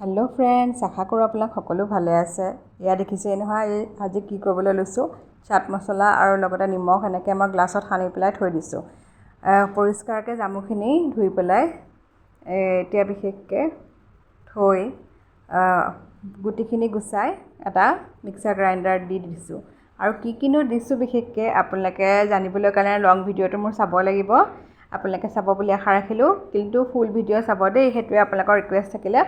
Hello friends, आशा करूँ আপোনালোক সকলো ভালে আছে। ইয়া দেখিছে নহয়, আজি কি কৰিবলৈ লৈছোঁ, চাট মছলা আৰু লগতে নিমখ এনেকৈ মই গ্লাছত সানি পেলাই থৈ দিছোঁ। পৰিষ্কাৰকৈ জামুখিনি ধুই পেলাই এতিয়া বিশেষকৈ থৈ গুটিখিনি গুচাই এটা মিক্সাৰ গ্ৰাইণ্ডাৰত দি দিছোঁ। আৰু কিনো দিছোঁ বিশেষকৈ আপোনালোকে জানিবলৈ কাৰণে লং ভিডিঅ'টো মোৰ চাব লাগিব। আপোনালোকে চাব বুলি আশা ৰাখিলোঁ, কিন্তু ফুল ভিডিঅ' চাব দেই, সেইটোৱে আপোনালোকৰ ৰিকুৱেষ্ট থাকিলে।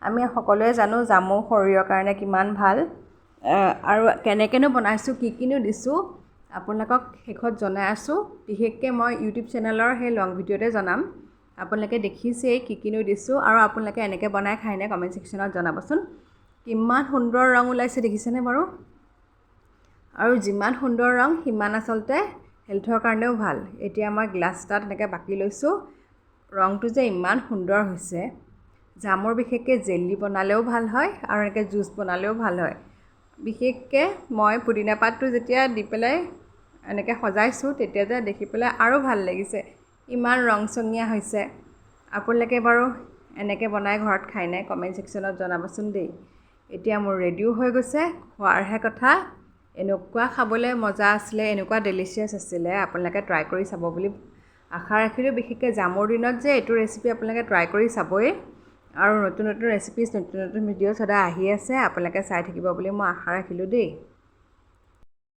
আমি সকলোৱে জানো জামু শৰীৰৰ কাৰণে কিমান ভাল, আৰু কেনেকৈনো বনাইছোঁ, কিনো দিছোঁ আপোনালোকক শেষত জনাই আছোঁ। বিশেষকৈ মই ইউটিউব চেনেলৰ সেই লং ভিডিঅ'তে জনাম। আপোনালোকে দেখিছেই কিনো দিছোঁ, আৰু আপোনালোকে এনেকৈ বনাই খায়নে কমেণ্ট ছেকশ্যনত জনাবচোন। কিমান সুন্দৰ ৰং ওলাইছে দেখিছেনে বাৰু? আৰু যিমান সুন্দৰ ৰং সিমান আচলতে হেল্থৰ কাৰণেও ভাল। এতিয়া মই গ্লাছ এটাত এনেকৈ বাকি লৈছোঁ। ৰংটো যে ইমান সুন্দৰ হৈছে। জামুৰ বিশেষকৈ জেলি বনালেও ভাল হয় আৰু এনেকৈ জুচ বনালেও ভাল হয়। বিশেষকৈ মই পুদিনা পাতটো যেতিয়া দি পেলাই এনেকৈ সজাইছোঁ, তেতিয়া যে দেখি পেলাই আৰু ভাল লাগিছে। ইমান ৰংচঙীয়া হৈছে। আপোনালোকে বাৰু এনেকৈ বনাই ঘৰত খায়নে কমেণ্ট ছেকশ্যনত জনাবচোন দেই। এতিয়া মোৰ ৰেডিও হৈ গৈছে, খোৱাৰহে কথা। এনেকুৱা খাবলৈ মজা আছিলে, এনেকুৱা ডেলিচিয়াছ আছিলে। আপোনালোকে ট্ৰাই কৰি চাব বুলি আশা ৰাখিলোঁ। বিশেষকৈ জামুৰ দিনত যে এইটো ৰেচিপি আপোনালোকে ট্ৰাই কৰি চাবই। আৰু নতুন নতুন ৰেচিপিজ, নতুন নতুন ভিডিঅ' সদায় আহি আছে, আপোনালোকে চাই থাকিব বুলি মই আশা ৰাখিলোঁ দেই।